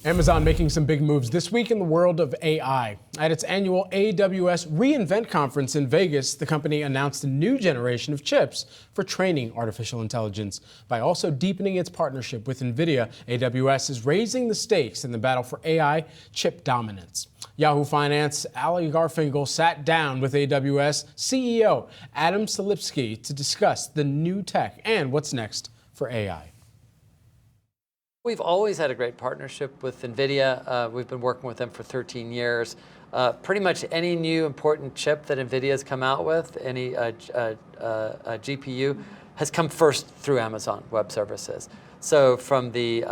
Amazon making some big moves this week in the world of AI. At its annual AWS reInvent conference in Vegas, the company announced a new generation of chips for training artificial intelligence. By also deepening its partnership with Nvidia, AWS is raising the stakes in the battle for AI chip dominance. Yahoo Finance Ali Garfinkel sat down with AWS CEO Adam Selipsky to discuss the new tech and what's next for AI. We've always had a great partnership with Nvidia. We've been working with them for 13 years. Pretty much any new important chip that Nvidia has come out with, any GPU, has come first through Amazon Web Services. So from the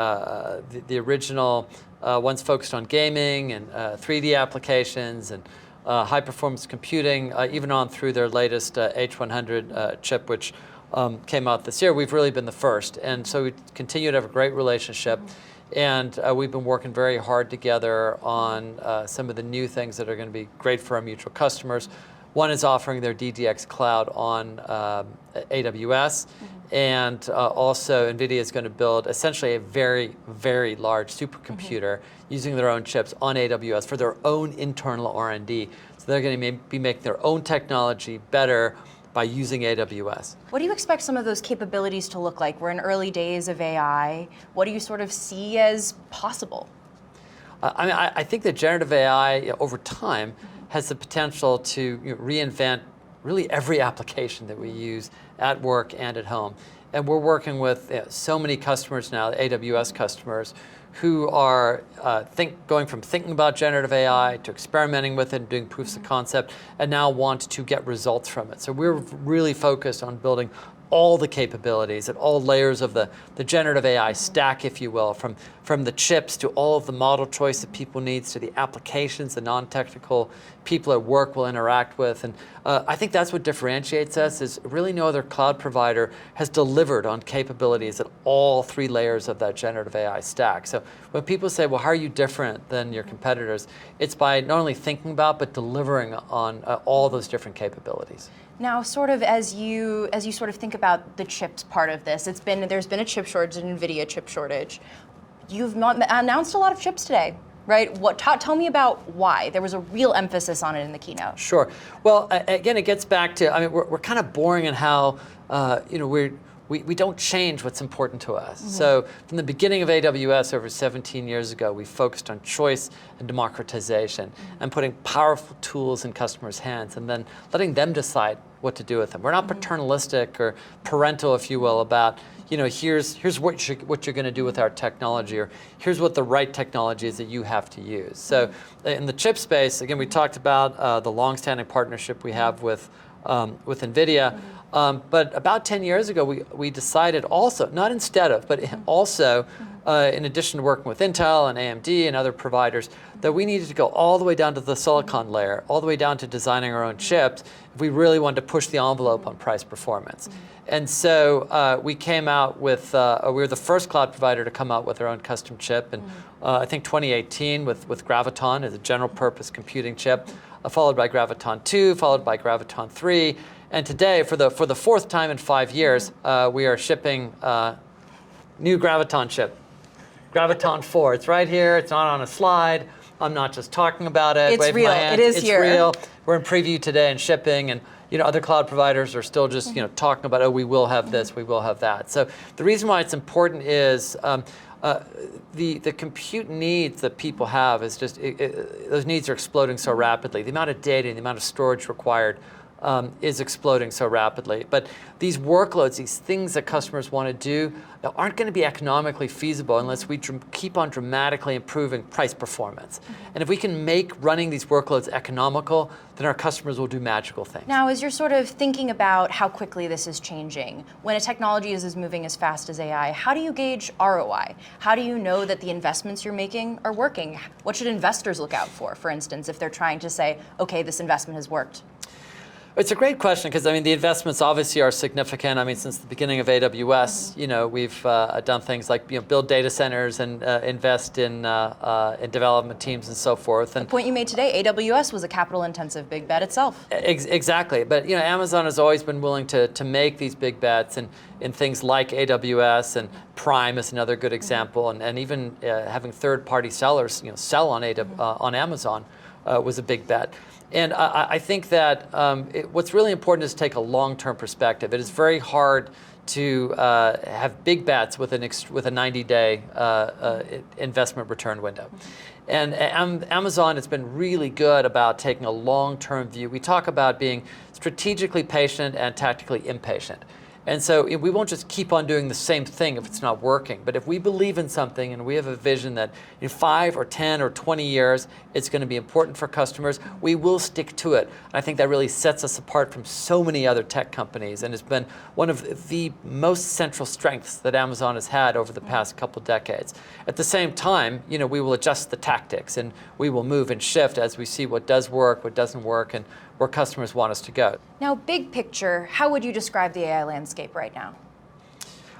original ones focused on gaming and 3D applications and high performance computing, even on through their latest H100 chip, which came out this year, we've really been the first. And so we continue to have a great relationship. And we've been working very hard together on some of the new things that are going to be great for our mutual customers. One is offering their DDX cloud on AWS. And also NVIDIA is going to build essentially a very, very large supercomputer using their own chips on AWS for their own internal R&D. So they're going to be making their own technology better by using AWS. What do you expect some of those capabilities to look like? We're in early days of AI. What do you sort of see as possible? I think that generative AI over time has the potential to reinvent really every application that we use at work and at home. And we're working with so many customers now, AWS customers, who are going from thinking about generative AI to experimenting with it and doing proofs of concept, and now want to get results from it. So we're really focused on building all the capabilities at all layers of the generative AI stack, if you will, from the chips to all of the model choice that people need, to the applications the non-technical people at work will interact with. And I think that's what differentiates us, is really no other cloud provider has delivered on capabilities at all three layers of that generative AI stack. So when people say, well, how are you different than your competitors? It's by not only thinking about, but delivering on all those different capabilities. Now, sort of as you sort of think about the chips part of this, there's been a chip shortage, an Nvidia chip shortage. You've announced a lot of chips today, right? Tell me about why. There was a real emphasis on it in the keynote. Sure. Well, again, it gets back to, we're kind of boring in how, we don't change what's important to us. So from the beginning of AWS over 17 years ago, we focused on choice and democratization and putting powerful tools in customers' hands and then letting them decide what to do with them. We're not paternalistic or parental, if you will, about, here's what you're going to do with our technology, or here's what the right technology is that you have to use. So in the chip space, again, we talked about the longstanding partnership we have with NVIDIA. But about 10 years ago, we decided also, not instead of, but also, in addition to working with Intel and AMD and other providers, that we needed to go all the way down to the silicon layer, all the way down to designing our own chips, if we really wanted to push the envelope on price performance. And so we came out with, we were the first cloud provider to come out with our own custom chip, and I think 2018 with Graviton as a general purpose computing chip, followed by Graviton 2, followed by Graviton 3. And today, for the fourth time in 5 years, we are shipping new Graviton chip, Graviton 4. It's right here. It's not on a slide. I'm not just talking about it. It's real. It is here. It's real. We're in preview today and shipping, and other cloud providers are still just talking about, oh, we will have this, we will have that. So the reason why it's important is the compute needs that people have is just those needs are exploding so rapidly. The amount of data and the amount of storage required is exploding so rapidly. But these workloads, these things that customers want to do, aren't going to be economically feasible unless we keep on dramatically improving price performance. And if we can make running these workloads economical, then our customers will do magical things. Now, as you're sort of thinking about how quickly this is changing, when a technology is moving as fast as AI, how do you gauge ROI? How do you know that the investments you're making are working? What should investors look out for instance, if they're trying to say, okay, this investment has worked? It's a great question because I mean the investments obviously are significant. I mean since the beginning of AWS, you know we've done things like build data centers and invest in development teams and so forth. And the point you made today, AWS was a capital-intensive big bet itself. Exactly, but Amazon has always been willing to make these big bets in things like AWS, and Prime is another good example, and even having third-party sellers sell on on Amazon was a big bet. And I think that what's really important is to take a long-term perspective. It is very hard to have big bets with a 90-day investment return window. And Amazon has been really good about taking a long-term view. We talk about being strategically patient and tactically impatient. And so we won't just keep on doing the same thing if it's not working. But if we believe in something and we have a vision that in 5 or 10 or 20 years it's going to be important for customers, we will stick to it. And I think that really sets us apart from so many other tech companies, and it's been one of the most central strengths that Amazon has had over the past couple decades. At the same time, we will adjust the tactics and we will move and shift as we see what does work, what doesn't work, and where customers want us to go. Now, big picture, how would you describe the AI landscape right now?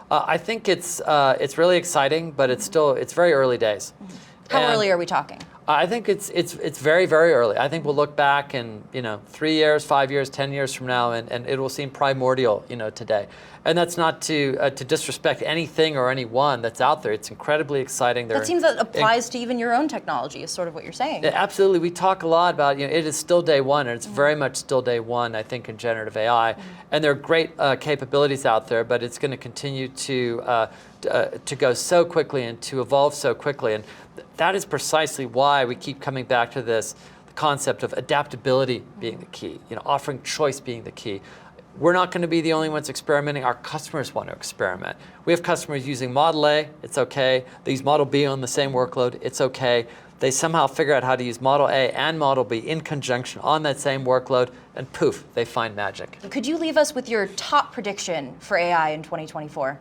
I think it's really exciting, but it's very early days. How early are we talking? I think it's very, very early. I think we'll look back in 3 years, 5 years, 10 years from now, and it will seem primordial today. And that's not to disrespect anything or anyone that's out there. It's incredibly exciting. That seems that applies to even your own technology, is sort of what you're saying. Absolutely. We talk a lot about, it is still day one, and it's very much still day one, I think, in generative AI. And there are great capabilities out there, but it's going to continue to go so quickly and to evolve so quickly. And that is precisely why we keep coming back to this concept of adaptability being the key, offering choice being the key. We're not going to be the only ones experimenting. Our customers want to experiment. We have customers using Model A, it's okay. They use Model B on the same workload, it's okay. They somehow figure out how to use Model A and Model B in conjunction on that same workload, and poof, they find magic. Could you leave us with your top prediction for AI in 2024?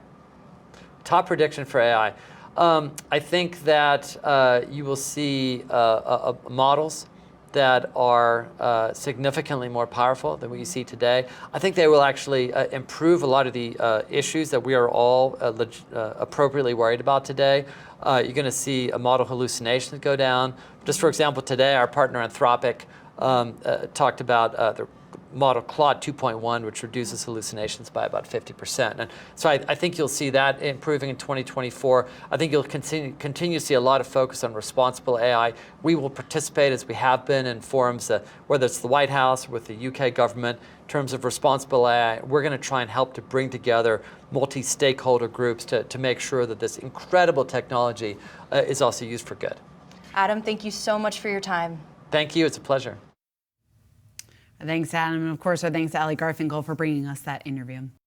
Top prediction for AI. I think that you will see models that are significantly more powerful than what you see today. I think they will actually improve a lot of the issues that we are all appropriately worried about today. You're going to see model hallucinations go down. Just for example, today our partner Anthropic talked about the model Claude 2.1, which reduces hallucinations by about 50%. And so I think you'll see that improving in 2024. I think you'll continue to see a lot of focus on responsible AI. We will participate, as we have been, in forums, whether it's the White House or with the UK government, in terms of responsible AI. We're going to try and help to bring together multi-stakeholder groups to make sure that this incredible technology is also used for good. Adam, thank you so much for your time. Thank you. It's a pleasure. Thanks, Adam. And of course, our thanks to Ali Garfinkel for bringing us that interview.